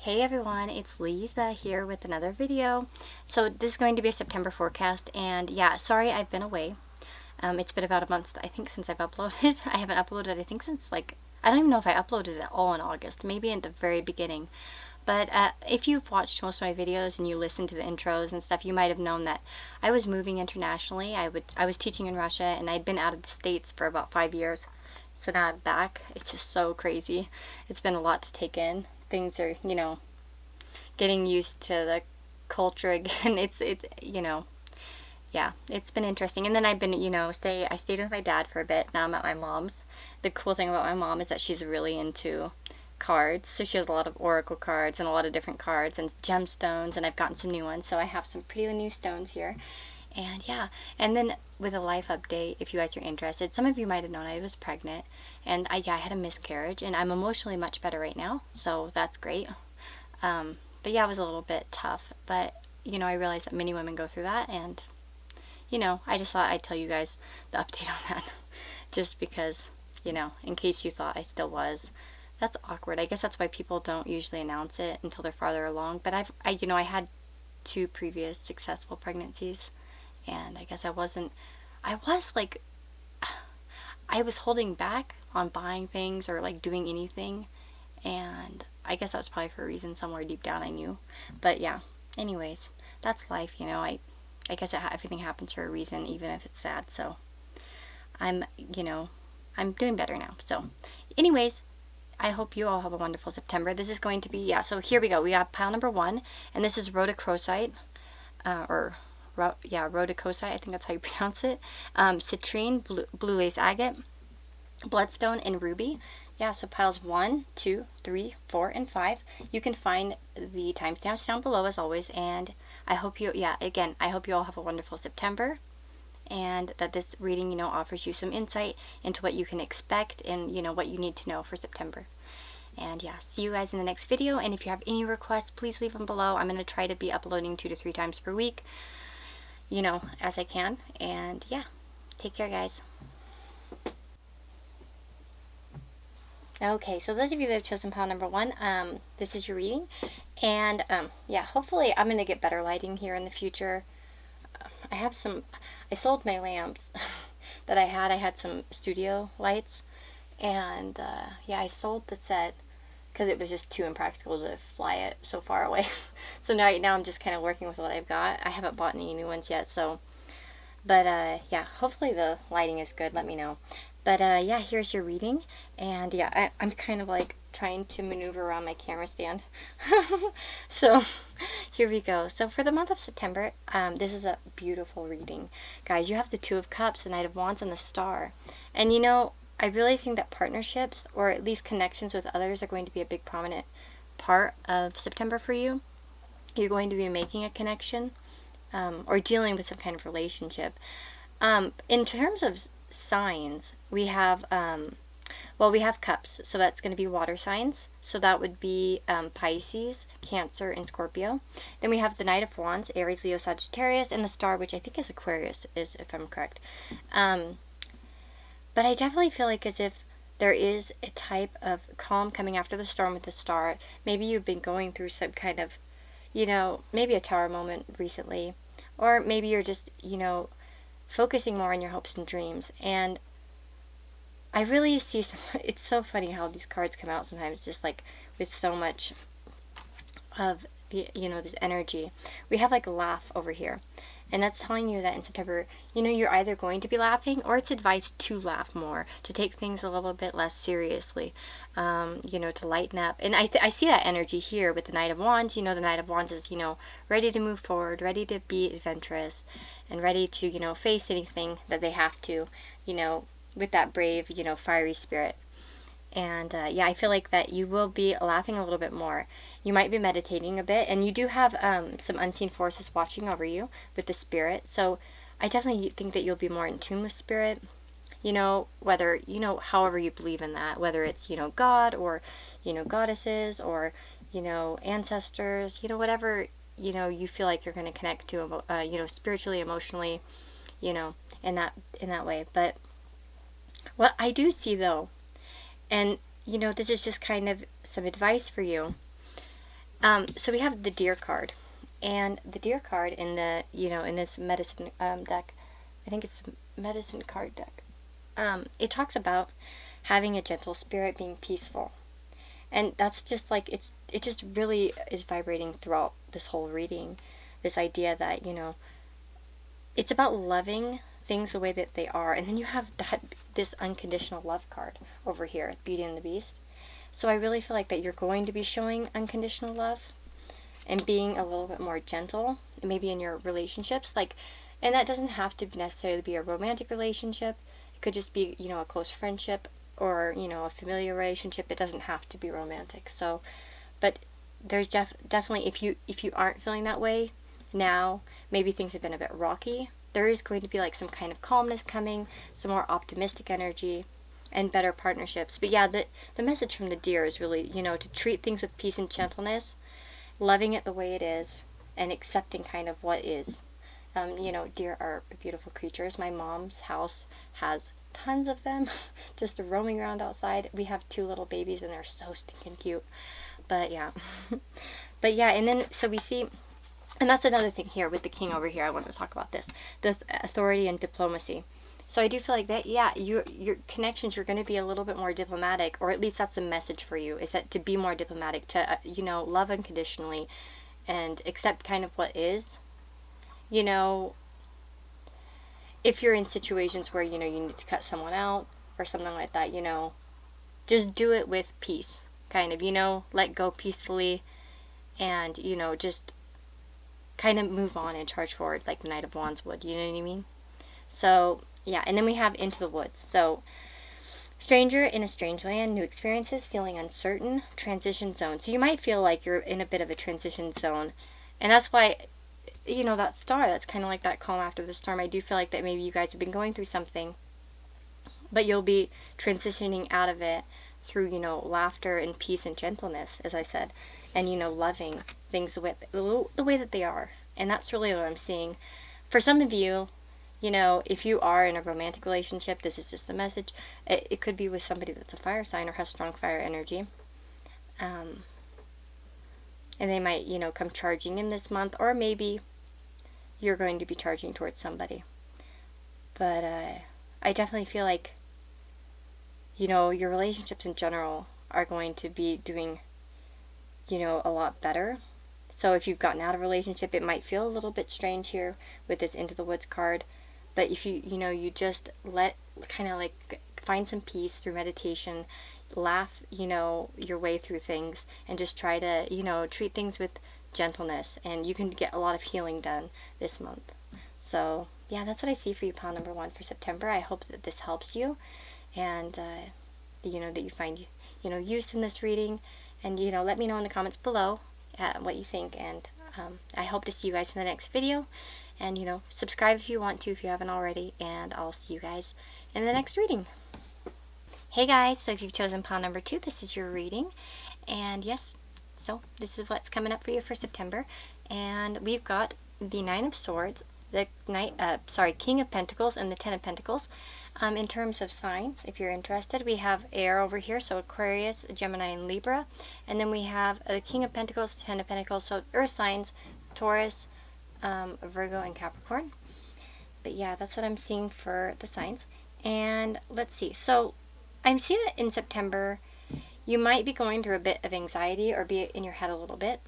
Hey everyone, it's Lisa here with another video. So this is going to be a September forecast, and yeah, sorry I've been away. It's been about a month, I think, since I've uploaded. I haven't uploaded, I think, since I don't even know if I uploaded at all in August, maybe in the very beginning. But if you've watched most of my videos and you listen to the intros and stuff, you might have known that I was moving internationally. I was teaching in Russia, and I'd been out of the States for about 5 years. So now I'm back. It's just so crazy. It's been a lot to take in. Things are, getting used to the culture again. It's yeah, it's been interesting. And then I've been, I stayed with my dad for a bit. Now I'm at my mom's. The cool thing about my mom is that she's really into cards. So she has a lot of oracle cards and a lot of different cards and gemstones, and I've gotten some new ones. So I have some pretty new stones here. And yeah, and then with a life update, if you guys are interested, some of you might have known I was pregnant, and I had a miscarriage, and I'm emotionally much better right now, so that's great. But yeah, it was a little bit tough, but I realized that many women go through that, and I just thought I'd tell you guys the update on that, just because, in case you thought I still was. That's awkward. I guess that's why people don't usually announce it until they're farther along, but I had 2 previous successful pregnancies. And I guess I was holding back on buying things or doing anything, and I guess that was probably for a reason somewhere deep down I knew. But yeah, anyways, that's life, I guess everything happens for a reason, even if it's sad. So I'm doing better now. So anyways, I hope you all have a wonderful September. This is going to be, so here we go. We got pile number 1, and this is rhodochrosite, rhodochrosite, I think that's how you pronounce it. Citrine, blue lace agate, bloodstone, and ruby. Yeah, so piles 1, 2, 3, 4, and 5. You can find the timestamps down below as always, and I hope you all have a wonderful September, and that this reading, offers you some insight into what you can expect and, what you need to know for September. And yeah, see you guys in the next video, and if you have any requests, please leave them below. I'm going to try to be uploading 2 to 3 times per week, as I can. And yeah, take care, guys. Okay, so those of you that have chosen pile number 1, this is your reading. And yeah, hopefully I'm going to get better lighting here in the future. I sold my lamps that I had some studio lights, and yeah, I sold the set because it was just too impractical to fly it so far away. So right now I'm just kind of working with what I've got. I haven't bought any new ones yet, so, but yeah, hopefully the lighting is good. Let me know. But yeah, here's your reading, and yeah, I'm kind of trying to maneuver around my camera stand. So here we go. So for the month of September, this is a beautiful reading. Guys, you have the 2 of Cups, the Knight of Wands, and the Star. And I really think that partnerships, or at least connections with others, are going to be a big prominent part of September for you. You're going to be making a connection, or dealing with some kind of relationship. In terms of signs, we have we have Cups, so that's going to be water signs. So that would be Pisces, Cancer, and Scorpio. Then we have the Knight of Wands, Aries, Leo, Sagittarius, and the Star, which I think is Aquarius, if I'm correct. But I definitely feel as if there is a type of calm coming after the storm with the Star. Maybe you've been going through some kind of, maybe a tower moment recently, or maybe you're just, focusing more on your hopes and dreams. And I really see it's so funny how these cards come out sometimes, just with so much of the, this energy. We have laugh over here, and that's telling you that in September, you're either going to be laughing, or it's advised to laugh more, to take things a little bit less seriously, to lighten up. And I see that energy here with the Knight of Wands. The Knight of Wands is, ready to move forward, ready to be adventurous, and ready to, face anything that they have to, with that brave, fiery spirit. And yeah, I feel that you will be laughing a little bit more. You might be meditating a bit, and you do have some unseen forces watching over you with the spirit. So I definitely think that you'll be more in tune with spirit. Whether, however you believe in that, whether it's, God, or, goddesses, or, ancestors, whatever, you feel you're going to connect to, spiritually, emotionally, in that way. But what I do see, though, and this is just kind of some advice for you, So we have the Deer card, and the Deer card in the, in this medicine deck, I think it's a medicine card deck. It talks about having a gentle spirit, being peaceful, and that's just like it just really is vibrating throughout this whole reading. This idea that it's about loving things the way that they are, and then you have this unconditional love card over here, Beauty and the Beast. So I really feel like that you're going to be showing unconditional love and being a little bit more gentle, maybe in your relationships. And that doesn't have to necessarily be a romantic relationship. It could just be, a close friendship or, a familiar relationship. It doesn't have to be romantic. So, but there's definitely, if you aren't feeling that way now, maybe things have been a bit rocky, there is going to be some kind of calmness coming, some more optimistic energy, and better partnerships. But yeah, the message from the Deer is really, to treat things with peace and gentleness, loving it the way it is, and accepting kind of what is. Deer are beautiful creatures. My mom's house has tons of them just roaming around outside. We have 2 little babies and they're so stinking cute. But yeah. But yeah, and then so we see, and that's another thing here with the King over here. I want to talk about this, the authority and diplomacy. So I do feel like that, yeah, your connections, you're going to be a little bit more diplomatic, or at least that's the message for you, is that to be more diplomatic, to, love unconditionally and accept kind of what is. If you're in situations where, you need to cut someone out or something like that, just do it with peace, kind of, let go peacefully and, just kind of move on and charge forward like the Knight of Wands would, you know what I mean? So, yeah, and then we have Into the Woods. So, stranger in a strange land, new experiences, feeling uncertain, transition zone. So you might feel like you're in a bit of a transition zone. And that's why, that star, that's kind of like that calm after the storm. I do feel like that maybe you guys have been going through something, but you'll be transitioning out of it through, laughter and peace and gentleness, as I said, and, loving things with the way that they are. And that's really what I'm seeing. For some of you, if you are in a romantic relationship, this is just a message. It could be with somebody that's a fire sign or has strong fire energy. And they might, come charging in this month, or maybe you're going to be charging towards somebody. But I definitely feel like, your relationships in general are going to be doing, a lot better. So if you've gotten out of a relationship, it might feel a little bit strange here with this Into the Woods card. But if you, you just find some peace through meditation, laugh, your way through things, and just try to, treat things with gentleness, and you can get a lot of healing done this month. So, yeah, that's what I see for you, pile number 1 for September. I hope that this helps you, and, that you find, use in this reading, and, let me know in the comments below what you think, and I hope to see you guys in the next video. And, subscribe if you want to, if you haven't already. And I'll see you guys in the next reading. Hey guys, so if you've chosen pile number 2, this is your reading. And yes, so this is what's coming up for you for September. And we've got the 9 of Swords, the King of Pentacles, and the 10 of Pentacles. In terms of signs, if you're interested, we have air over here, so Aquarius, Gemini, and Libra. And then we have the King of Pentacles, 10 of Pentacles, so earth signs, Taurus, Virgo, and Capricorn. But yeah, that's what I'm seeing for the signs. And let's see, so I'm seeing that in September you might be going through a bit of anxiety or be in your head a little bit,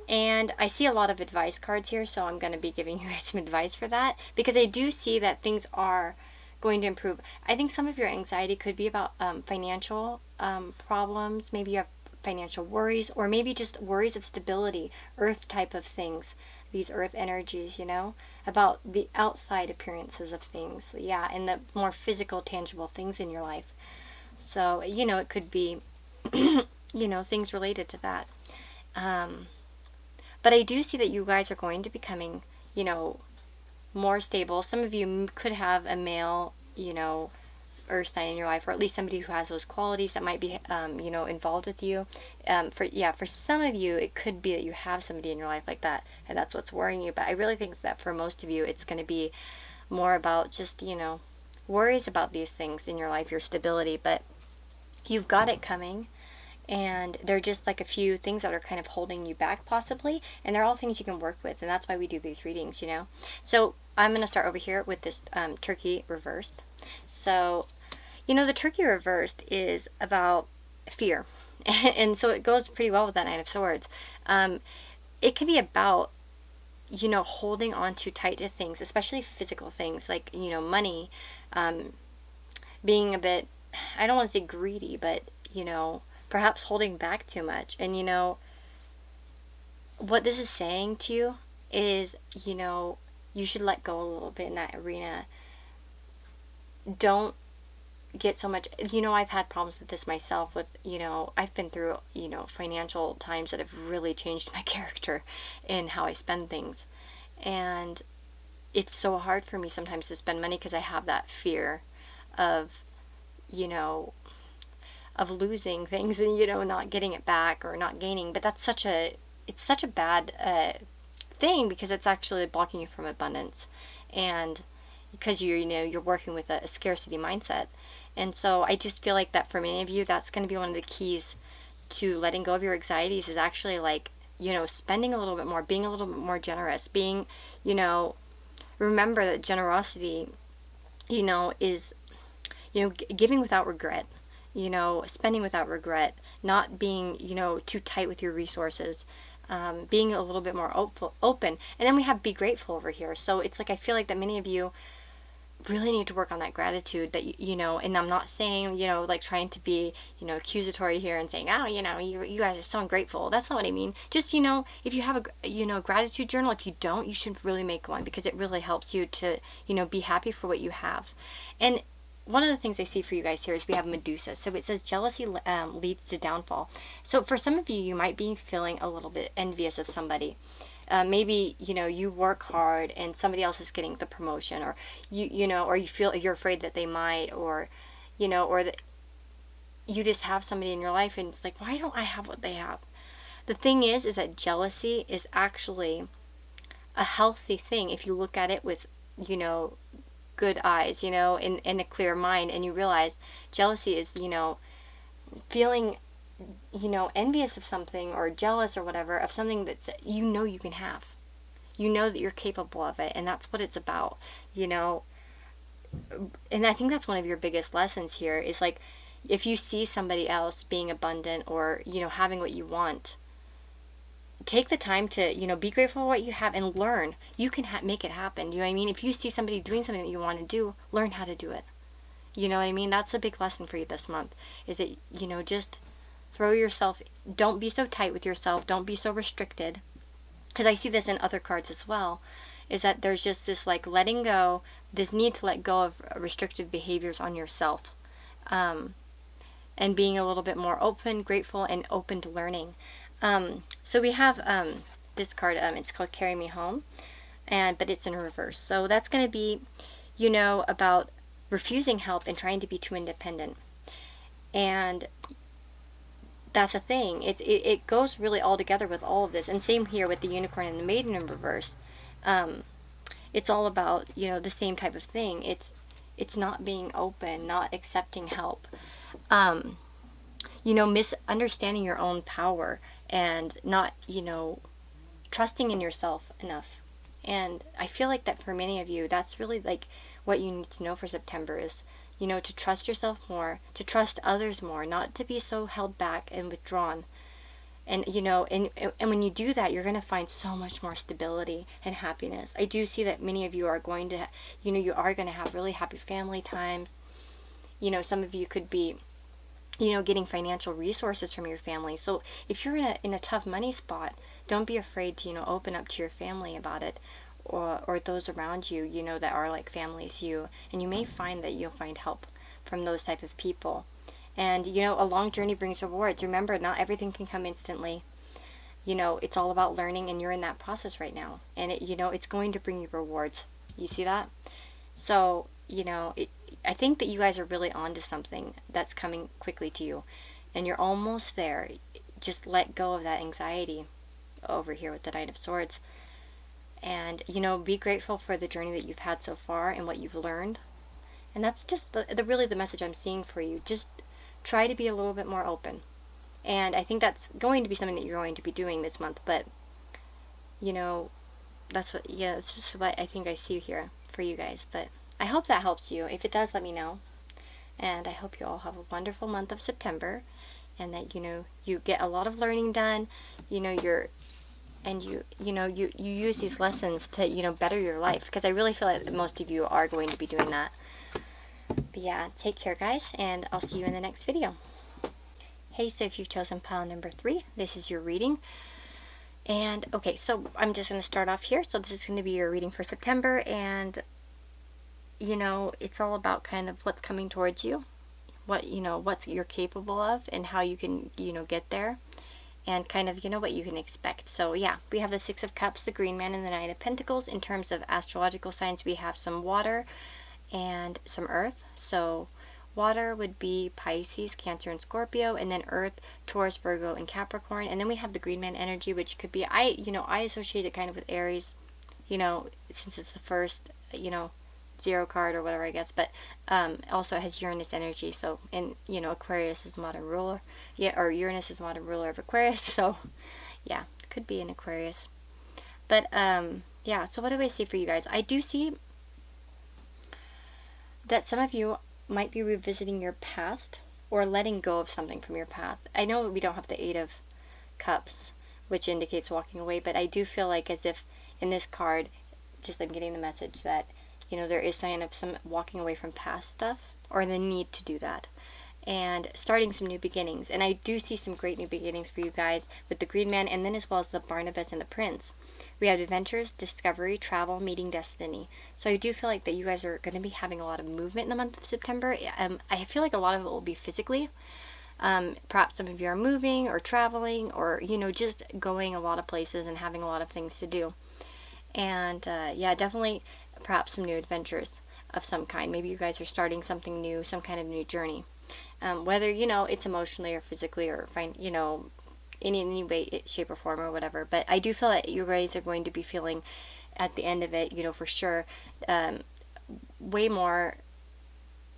and I see a lot of advice cards here, so I'm going to be giving you guys some advice for that, because I do see that things are going to improve. I think some of your anxiety could be about financial problems. Maybe you have financial worries, or maybe just worries of stability, earth type of things, these earth energies, about the outside appearances of things, yeah, and the more physical, tangible things in your life. So, it could be, things related to that. But I do see that you guys are going to be becoming, more stable. Some of you could have a male, earth sign in your life, or at least somebody who has those qualities that might be, involved with you. For some of you, it could be that you have somebody in your life like that, and that's what's worrying you. But I really think that for most of you, it's going to be more about just, worries about these things in your life, your stability. But you've got it coming, and they're just like a few things that are kind of holding you back possibly, and they're all things you can work with, and that's why we do these readings, you know. So I'm going to start over here with this turkey reversed. So, you know, the turkey reversed is about fear, and so it goes pretty well with that Knight of Swords. It can be about, you know, holding on too tight to things, especially physical things like, you know, money, being a bit, I don't want to say greedy, but, you know, perhaps holding back too much. And, you know, what this is saying to you is, you know, you should let go a little bit in that arena. Don't get so much, you know, I've had problems with this myself with, you know, I've been through, you know, financial times that have really changed my character in how I spend things. And it's so hard for me sometimes to spend money because I have that fear of, you know, of losing things and, you know, not getting it back or not gaining. But that's such a, it's such a bad thing, because it's actually blocking you from abundance. And because you're, you know, you're working with a scarcity mindset. And so I just feel like that for many of you, that's going to be one of the keys to letting go of your anxieties, is actually like, you know, spending a little bit more, being a little bit more generous, being, you know, remember that generosity, you know, is, you know, giving without regret, you know, spending without regret, not being, you know, too tight with your resources, being a little bit more open. And then we have be grateful over here. So it's like, I feel like that many of you really need to work on that gratitude that you know, and I'm not saying, you know, like trying to be, you know, accusatory here and saying, oh, you know, you guys are so ungrateful. That's not what I mean. Just, you know, if you have a, you know, gratitude journal, if you don't, you should really make one, because it really helps you to, you know, be happy for what you have. And one of the things I see for you guys here is we have Medusa. So it says jealousy leads to downfall. So for some of you, you might be feeling a little bit envious of somebody. Maybe, you know, you work hard and somebody else is getting the promotion, or you know, or you feel you're afraid that they might, or, you know, or that you just have somebody in your life and it's like, why don't I have what they have? The thing is that jealousy is actually a healthy thing if you look at it with, you know, good eyes, you know, in a clear mind, and you realize jealousy is, you know, feeling, you know, envious of something or jealous or whatever of something that's, you know, you can have. You know that you're capable of it, and that's what it's about, you know. And I think that's one of your biggest lessons here is like, if you see somebody else being abundant or, you know, having what you want, take the time to, you know, be grateful for what you have and learn. You can make it happen. You know what I mean? If you see somebody doing something that you want to do, learn how to do it. You know what I mean? That's a big lesson for you this month, is that, you know, just throw yourself, don't be so tight with yourself, don't be so restricted. Because I see this in other cards as well, is that there's just this like letting go, this need to let go of restrictive behaviors on yourself. And being a little bit more open, grateful, and open to learning. So we have this card, it's called Carry Me Home, but it's in reverse. So that's going to be, you know, about refusing help and trying to be too independent. And that's a thing. It goes really all together with all of this. And same here with the unicorn and the maiden in reverse. It's all about, you know, the same type of thing. It's not being open, not accepting help. You know, misunderstanding your own power and not, you know, trusting in yourself enough. And I feel like that for many of you, that's really like what you need to know for September is, you know, to trust yourself more, to trust others more, not to be so held back and withdrawn. And, you know, and when you do that, you're going to find so much more stability and happiness. I do see that many of you are going to, you know, you are going to have really happy family times. You know, some of you could be, you know, getting financial resources from your family. So if you're in a tough money spot, don't be afraid to, you know, open up to your family about it, or those around you, you know, that are like family to you. And you may find that you'll find help from those type of people. And, you know, a long journey brings rewards. Remember, not everything can come instantly. You know, it's all about learning, and you're in that process right now. And, you know, it's going to bring you rewards. You see that? So, you know, I think that you guys are really on to something that's coming quickly to you. And you're almost there. Just let go of that anxiety over here with the Knight of Swords. And, you know, be grateful for the journey that you've had so far and what you've learned. And that's just really the message I'm seeing for you. Just try to be a little bit more open. And I think that's going to be something that you're going to be doing this month. But, you know, that's what, yeah, it's just what I think I see here for you guys. But I hope that helps you. If it does, let me know. And I hope you all have a wonderful month of September, and that, you know, you get a lot of learning done, you know, you use these lessons to, you know, better your life, because I really feel like most of you are going to be doing that. But yeah, take care, guys, and I'll see you in the next video. Hey, so if you've chosen pile number 3, this is your reading. And okay, so I'm just going to start off here. So this is going to be your reading for September, and you know, it's all about kind of what's coming towards you, what, you know, what you're capable of, and how you can, you know, get there, and kind of, you know, what you can expect. So yeah, we have the 6 of Cups, the Green Man, and the 9 of Pentacles. In terms of astrological signs, we have some water and some earth. So water would be Pisces, Cancer, and Scorpio, and then earth, Taurus, Virgo, and Capricorn. And then we have the Green Man energy, which could be, I associate it kind of with Aries, you know, since it's the first, you know, 0 card or whatever, I guess. But also it has Uranus energy. So, and you know, Aquarius is modern ruler, yeah, or Uranus is modern ruler of Aquarius. So yeah, could be an Aquarius. But yeah, so what do I see for you guys? I do see that some of you might be revisiting your past or letting go of something from your past. I know we don't have the 8 of Cups, which indicates walking away, but I do feel like as if in this card, just I'm getting the message that, you know, there is sign of some walking away from past stuff, or the need to do that, and starting some new beginnings. And I do see some great new beginnings for you guys with the Green Man, and then as well as the Barnabas and the Prince. We have adventures, discovery, travel, meeting destiny. So I do feel like that you guys are going to be having a lot of movement in the month of September. I feel like a lot of it will be physically. Perhaps some of you are moving or traveling, or, you know, just going a lot of places and having a lot of things to do. And yeah, definitely perhaps some new adventures of some kind. Maybe you guys are starting something new, some kind of new journey. Whether, you know, it's emotionally or physically, or you know, in any way, shape, or form, or whatever. But I do feel that you guys are going to be feeling at the end of it, you know, for sure, way more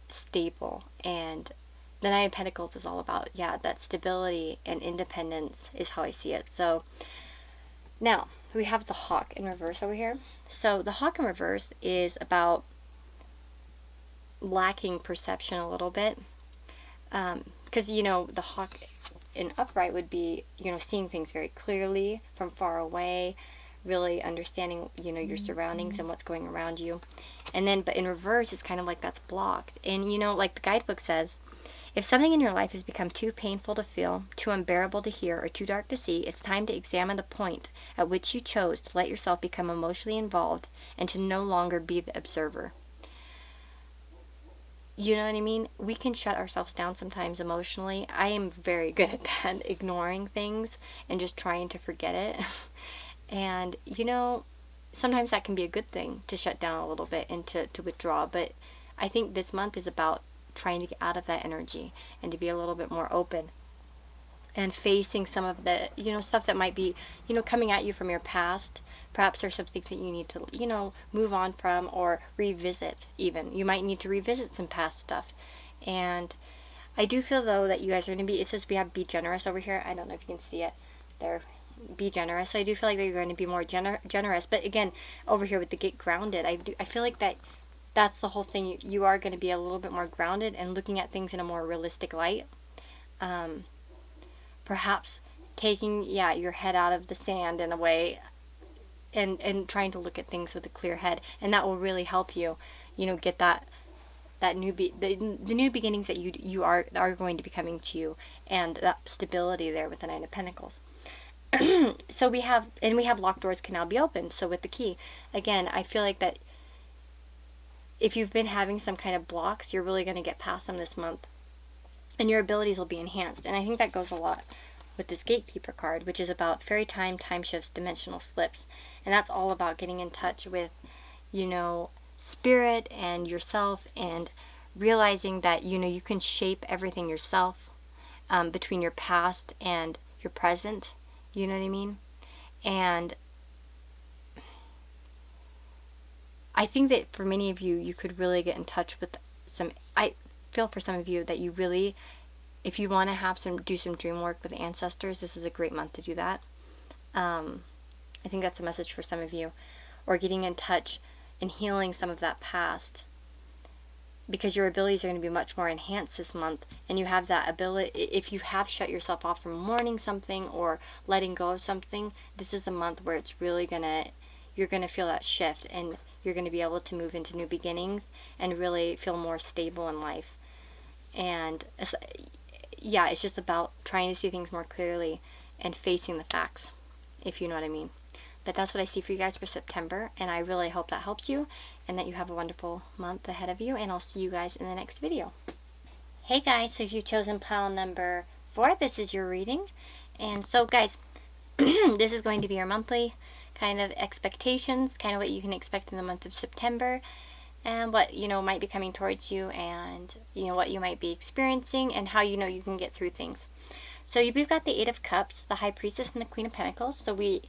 stable. And the 9 of Pentacles is all about, yeah, that stability and independence is how I see it. So now we have the Hawk in reverse over here. So the Hawk in reverse is about lacking perception a little bit. Because, you know, the Hawk in upright would be, you know, seeing things very clearly from far away, really understanding, you know, your surroundings and what's going around you. And then, but in reverse, it's kind of like that's blocked. And, you know, like the guidebook says, if something in your life has become too painful to feel, too unbearable to hear, or too dark to see, it's time to examine the point at which you chose to let yourself become emotionally involved and to no longer be the observer. You know what I mean? We can shut ourselves down sometimes emotionally. I am very good at that, ignoring things and just trying to forget it. And, you know, sometimes that can be a good thing, to shut down a little bit and to withdraw. But I think this month is about trying to get out of that energy and to be a little bit more open and facing some of the, you know, stuff that might be, you know, coming at you from your past. Perhaps there's some things that you need to, you know, move on from, or revisit even. You might need to revisit some past stuff. And I do feel, though, that you guys are going to be, it says we have be generous over here. I don't know if you can see it there. Be generous. So I do feel like that you're going to be more generous. But again, over here with the get grounded, I feel like that's the whole thing. You are going to be a little bit more grounded and looking at things in a more realistic light. Perhaps taking, yeah, your head out of the sand in a way, and trying to look at things with a clear head, and that will really help you, you know, get that new the new beginnings that you are going to be coming to you, and that stability there with the 9 of Pentacles. So we have locked doors can now be opened. So with the key, again, I feel like that if you've been having some kind of blocks, you're really going to get past them this month, and your abilities will be enhanced. And I think that goes a lot with this Gatekeeper card, which is about fairy time shifts, dimensional slips. And that's all about getting in touch with, you know, spirit and yourself, and realizing that, you know, you can shape everything yourself, between your past and your present. You know what I mean? And I think that for many of you, you could really get in touch with I feel for some of you that you really, if you want to do some dream work with ancestors, this is a great month to do that. I think that's a message for some of you, or getting in touch and healing some of that past, because your abilities are going to be much more enhanced this month, and you have that ability. If you have shut yourself off from mourning something or letting go of something, this is a month where it's really you're gonna feel that shift, and you're going to be able to move into new beginnings and really feel more stable in life. And yeah, it's just about trying to see things more clearly and facing the facts, if you know what I mean. But that's what I see for you guys for September, and I really hope that helps you and that you have a wonderful month ahead of you, and I'll see you guys in the next video. Hey guys, so if you've chosen pile number 4, this is your reading. And so guys, this is going to be your monthly kind of expectations, kind of what you can expect in the month of September, and what, you know, might be coming towards you, and, you know, what you might be experiencing, and how you know you can get through things. So we've got the 8 of Cups, the High Priestess, and the Queen of Pentacles. So we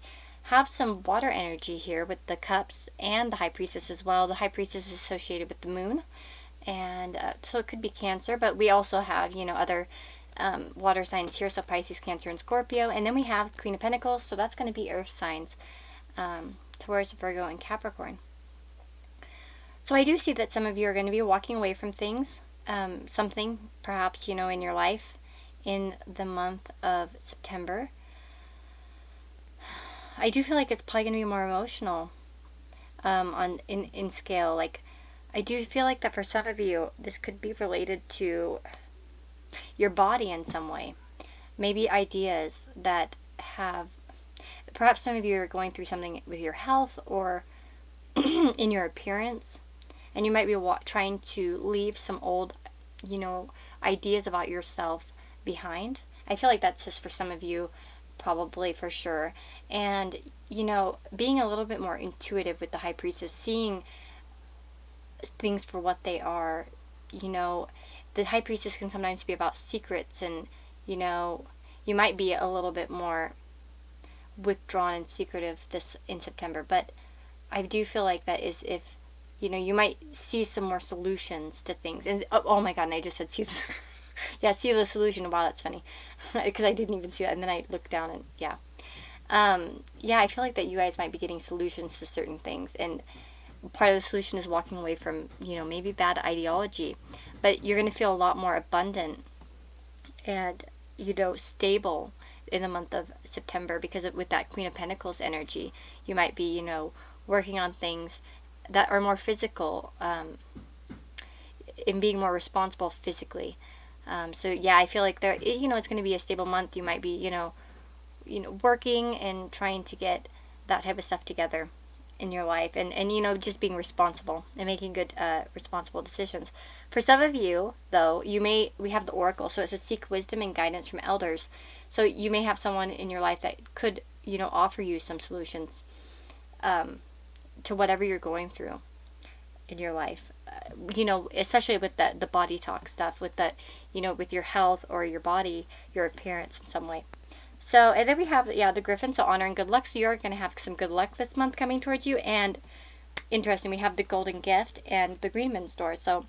have some water energy here with the Cups and the High Priestess as well. The High Priestess is associated with the Moon, and so it could be Cancer, but we also have, you know, other water signs here, so Pisces, Cancer, and Scorpio. And then we have Queen of Pentacles, so that's going to be earth signs, Taurus, Virgo, and Capricorn. So I do see that some of you are going to be walking away from things, something perhaps, you know, in your life in the month of September. I do feel like it's probably going to be more emotional in scale. Like, I do feel like that for some of you, this could be related to your body in some way. Maybe ideas that have, perhaps some of you are going through something with your health or in your appearance, and you might be trying to leave some old, you know, ideas about yourself behind. I feel like that's just for some of you, probably, for sure. And, you know, being a little bit more intuitive with the High Priestess, seeing things for what they are. You know, the High Priestess can sometimes be about secrets, and, you know, you might be a little bit more withdrawn and secretive in September, but I do feel like that is if, you know, you might see some more solutions to things. And oh my god, and I just said see this. Yeah, see the solution. Wow, that's funny. Because I didn't even see that. And then I looked down and, yeah. Yeah, I feel like that you guys might be getting solutions to certain things. And part of the solution is walking away from, you know, maybe bad ideology. But you're going to feel a lot more abundant and, you know, stable in the month of September. Because with that Queen of Pentacles energy, you might be, you know, working on things that are more physical, in being more responsible physically. So yeah, I feel like there, you know, it's going to be a stable month. You might be, you know, working and trying to get that type of stuff together in your life, and you know, just being responsible and making good, responsible decisions. For some of you, though, we have the Oracle, so it says seek wisdom and guidance from elders. So you may have someone in your life that could, you know, offer you some solutions, to whatever you're going through in your life. You know, especially with the body talk stuff, with the, you know, with your health or your body, your appearance in some way. So, and then we have, yeah, the Griffin, so honor and good luck. So you're going to have some good luck this month coming towards you. And interesting, we have the Golden Gift and the Greenman's Door. So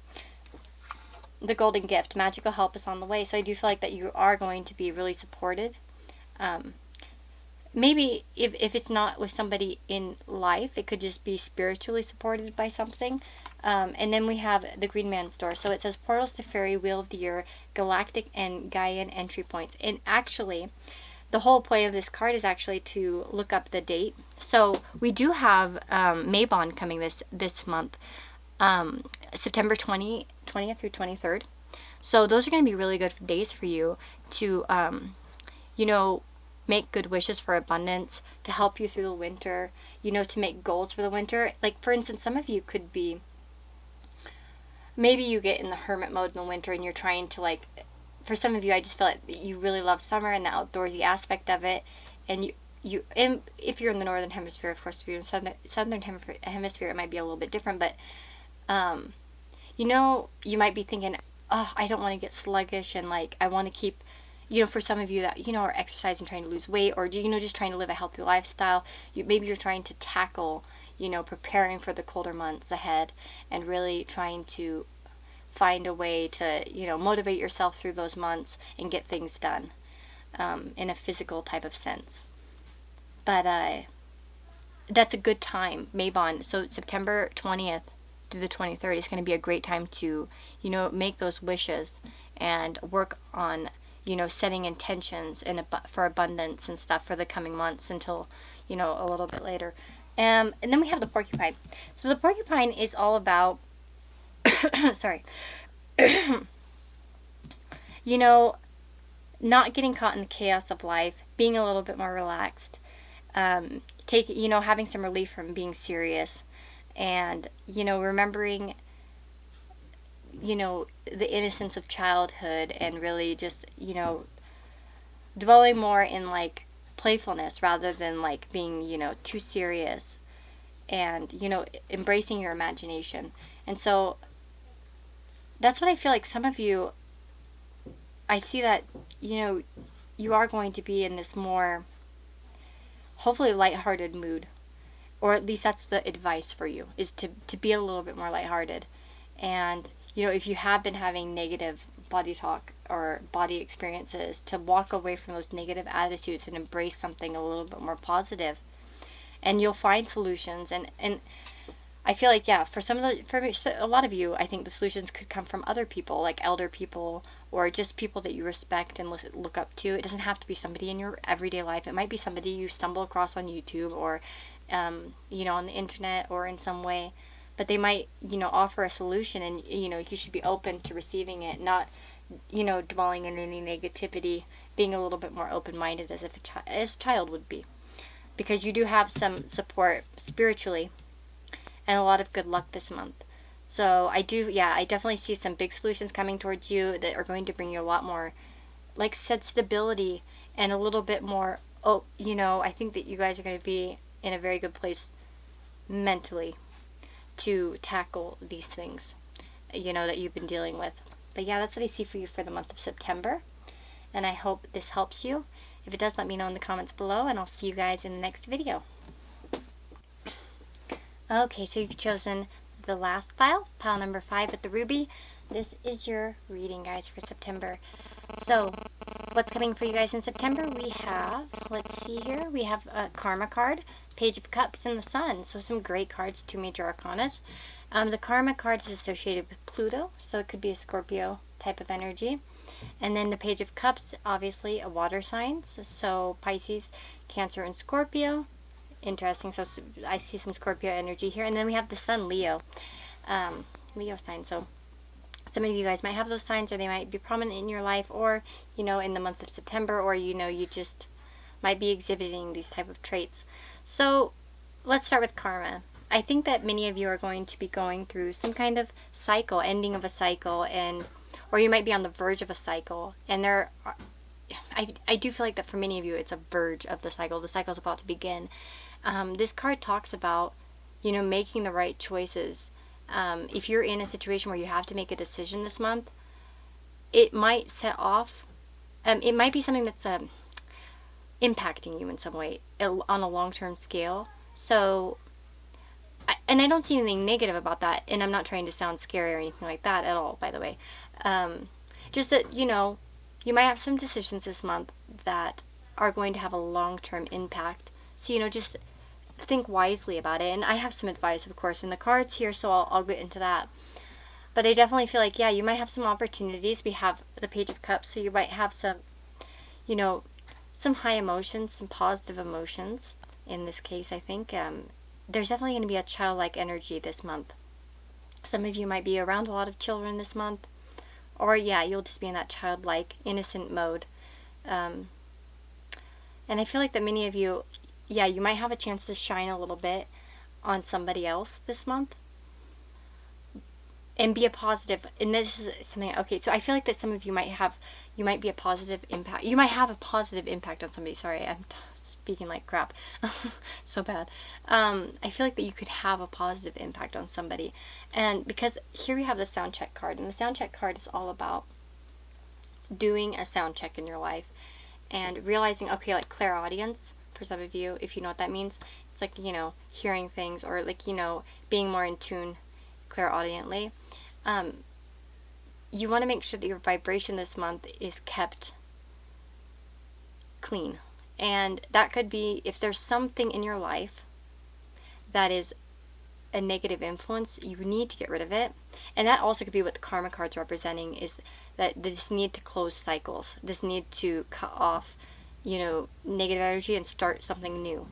the Golden Gift, magical help is on the way. So I do feel like that you are going to be really supported. Maybe if it's not with somebody in life, it could just be spiritually supported by something. And then we have the Green Man's Door. So it says portals to fairy, wheel of the year, galactic and Gaian entry points. And actually, the whole point of this card is actually to look up the date. So we do have Mabon coming this month, September 20th through 23rd. So those are going to be really good days for you to, you know, make good wishes for abundance, to help you through the winter, you know, to make goals for the winter. Like, for instance, some of you could be, maybe you get in the hermit mode in the winter and you're trying to, like, for some of you, I just feel like you really love summer and the outdoorsy aspect of it. And and if you're in the northern hemisphere, of course, if you're in the southern hemisphere, it might be a little bit different. But, you know, you might be thinking, oh, I don't want to get sluggish, and, like, I want to keep, you know, for some of you that, you know, are exercising, trying to lose weight, or, you know, just trying to live a healthy lifestyle. Maybe you're trying to tackle, you know, preparing for the colder months ahead and really trying to find a way to, you know, motivate yourself through those months and get things done in a physical type of sense. But that's a good time, Mabon. So September 20th to the 23rd is going to be a great time to, you know, make those wishes and work on, you know, setting intentions for abundance and stuff for the coming months until, you know, a little bit later. And then we have the porcupine. So the porcupine is all about, sorry, you know, not getting caught in the chaos of life, being a little bit more relaxed, you know, having some relief from being serious, and, you know, remembering, you know, the innocence of childhood, and really just, you know, dwelling more in like playfulness rather than like being, you know, too serious, and, you know, embracing your imagination. And so that's what I feel like some of you, I see that, you know, you are going to be in this more, hopefully, lighthearted mood. Or at least that's the advice for you, is to be a little bit more lighthearted. And, you know, if you have been having negative body talk or body experiences, to walk away from those negative attitudes and embrace something a little bit more positive. And you'll find solutions. And I feel like, yeah, for a lot of you, I think the solutions could come from other people, like elder people, or just people that you respect and look up to. It doesn't have to be somebody in your everyday life. It might be somebody you stumble across on YouTube, or, you know, on the internet, or in some way. But they might, you know, offer a solution, and, you know, you should be open to receiving it, not, you know, dwelling in any negativity, being a little bit more open-minded as a child would be. Because you do have some support spiritually and a lot of good luck this month. So I definitely see some big solutions coming towards you that are going to bring you a lot more, like said, stability, and a little bit more, you know, I think that you guys are going to be in a very good place mentally to tackle these things, you know, that you've been dealing with. But yeah, that's what I see for you for the month of September. And I hope this helps you. If it does, let me know in the comments below, and I'll see you guys in the next video. Okay, so you've chosen the last pile number 5 with the ruby. This is your reading, guys, for September. So, what's coming for you guys in September? We have, let's see here, we have a Karma card, Page of Cups, and the Sun. So some great cards, 2 major arcanas. The Karma card is associated with Pluto, so it could be a Scorpio type of energy. And then the Page of Cups, obviously, a water signs, so Pisces, Cancer, and Scorpio. Interesting. So I see some Scorpio energy here. And then we have the Sun, Leo. Leo sign. So some of you guys might have those signs, or they might be prominent in your life, or, you know, in the month of September, or, you know, you just might be exhibiting these type of traits. So let's start with karma. I think that many of you are going to be going through some kind of cycle, ending of a cycle, or you might be on the verge of a cycle. And I do feel like that for many of you, it's a verge of the cycle. The cycle is about to begin. This card talks about, you know, making the right choices. If you're in a situation where you have to make a decision this month, it might set off, it might be something that's impacting you in some way on a long-term scale. So, and I don't see anything negative about that, and I'm not trying to sound scary or anything like that at all, by the way. Just that, you know, you might have some decisions this month that are going to have a long-term impact. So, you know, just think wisely about it. And I have some advice, of course, in the cards here, so I'll get into that. But I definitely feel like, yeah, you might have some opportunities. We have the Page of Cups, so you might have some, you know, some high emotions, some positive emotions. In this case, I think there's definitely going to be a childlike energy this month. Some of you might be around a lot of children this month. Or, yeah, you'll just be in that childlike, innocent mode. And I feel like that many of you, yeah, you might have a chance to shine a little bit on somebody else this month. And be a positive. And this is something, okay, so I feel like that some of you might be a positive impact. You might have a positive impact on somebody. Sorry, I'm speaking like crap. So bad. I feel like that you could have a positive impact on somebody. And because here we have the sound check card. And the sound check card is all about doing a sound check in your life. And realizing, okay, like clairaudience, for some of you, if you know what that means. It's like, you know, hearing things, or like, you know, being more in tune clairaudiently. you want to make sure that your vibration this month is kept clean. And that could be if there's something in your life that is a negative influence, you need to get rid of it. And that also could be what the karma card's representing, is that this need to close cycles, this need to cut off, negative energy and start something new.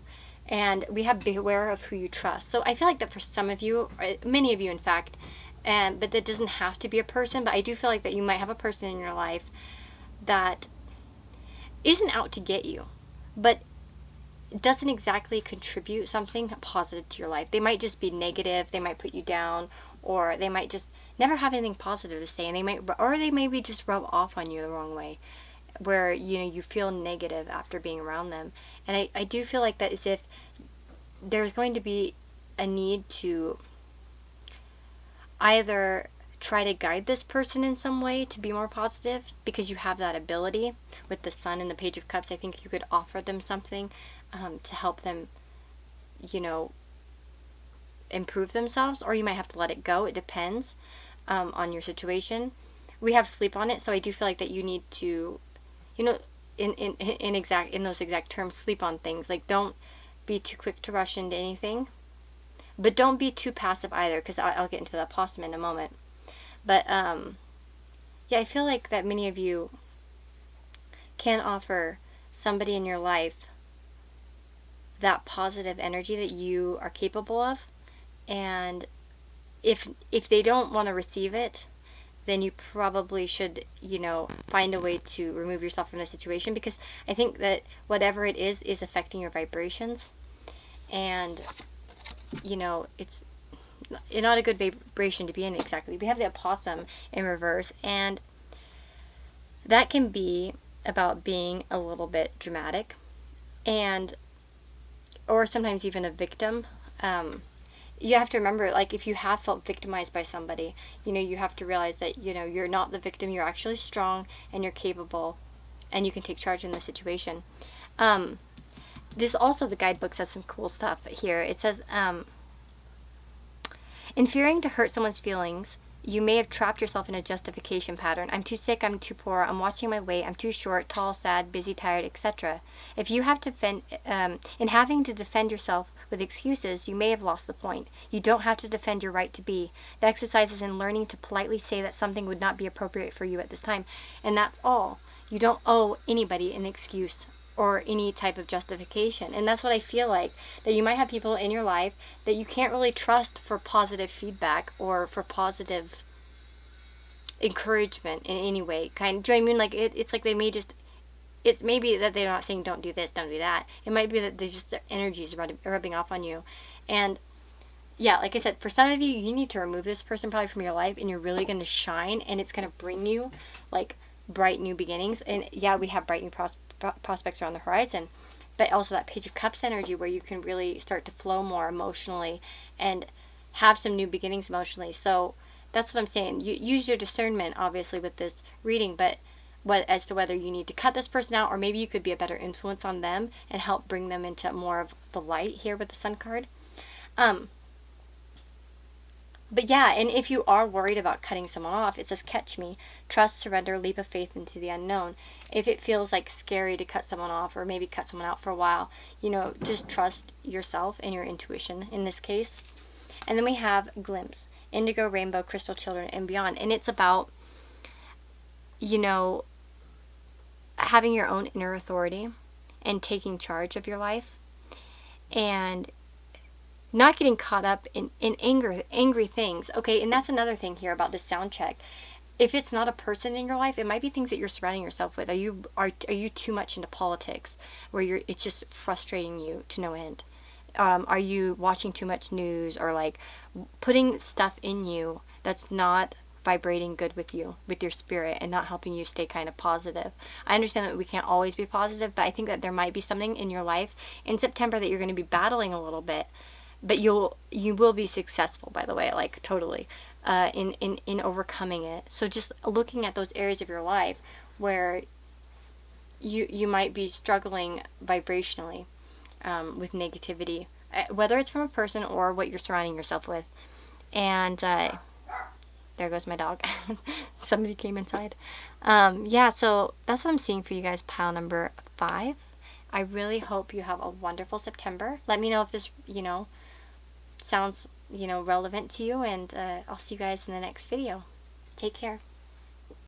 And we have beware of who you trust. So I feel like that for some of you, many of you in fact, but that doesn't have to be a person, but I do feel like that you might have a person in your life that isn't out to get you, but doesn't exactly contribute something positive to your life. They might just be negative, they might put you down, or they might just never have anything positive to say, and they maybe just rub off on you the wrong way, where you feel negative after being around them. And I do feel like that as if there's going to be a need to either try to guide this person in some way to be more positive, because you have that ability with the Sun and the Page of Cups. I think you could offer them something to help them, improve themselves, or you might have to let it go. It depends on your situation. We have sleep on it, so I do feel like that you need to, in those exact terms, sleep on things. Like, don't be too quick to rush into anything, but don't be too passive either, because I'll get into that possum in a moment. But yeah, I feel like that many of you can offer somebody in your life that positive energy that you are capable of, and if they don't want to receive it, then you probably should, find a way to remove yourself from the situation, because I think that whatever it is affecting your vibrations, and it's not a good vibration to be in. Exactly. We have the opossum in reverse, and that can be about being a little bit dramatic, or sometimes even a victim. You have to remember, like, if you have felt victimized by somebody, you have to realize that, you're not the victim. You're actually strong, and you're capable, and you can take charge in the situation. This also, the guidebook says some cool stuff here. It says, in fearing to hurt someone's feelings, you may have trapped yourself in a justification pattern. I'm too sick, I'm too poor, I'm watching my weight, I'm too short, tall, sad, busy, tired, etc. If you have to in having to defend yourself with excuses, you may have lost the point. You don't have to defend your right to be. The exercise is in learning to politely say that something would not be appropriate for you at this time. And that's all. You don't owe anybody an excuse or any type of justification. And that's what I feel like, that you might have people in your life that you can't really trust for positive feedback or for positive encouragement in any way. Do you know what I mean? Like, it's like they may just, it's maybe that they're not saying don't do this, don't do that. It might be that there's just their energies rubbing off on you. And yeah, like I said, for some of you, you need to remove this person probably from your life, and you're really going to shine, and it's going to bring you like bright new beginnings. And yeah, we have bright new prospects are on the horizon, but also that Page of Cups energy, where you can really start to flow more emotionally and have some new beginnings emotionally. So that's what I'm saying. You use your discernment, obviously, with this reading, but as to whether you need to cut this person out, or maybe you could be a better influence on them and help bring them into more of the light here with the Sun card. But yeah, and if you are worried about cutting someone off, it says, catch me, trust, surrender, leap of faith into the unknown. If it feels like scary to cut someone off, or maybe cut someone out for a while, just trust yourself and your intuition in this case. And then we have glimpse, indigo, rainbow, crystal children, and beyond. And it's about, having your own inner authority and taking charge of your life, and not getting caught up in angry things. Okay, and that's another thing here about this sound check. If it's not a person in your life, it might be things that you're surrounding yourself with. Are you too much into politics, where it's just frustrating you to no end? Are you watching too much news, or like putting stuff in you that's not vibrating good with you, with your spirit, and not helping you stay kind of positive? I understand that we can't always be positive, but I think that there might be something in your life in September that you're going to be battling a little bit, but you will be successful, by the way, like totally, in overcoming it. So just looking at those areas of your life where you might be struggling vibrationally with negativity, whether it's from a person or what you're surrounding yourself with. And there goes my dog. Somebody came inside. Yeah, so that's what I'm seeing for you guys, pile number 5. I really hope you have a wonderful September. Let me know if this, sounds, relevant to you, and I'll see you guys in the next video. Take care.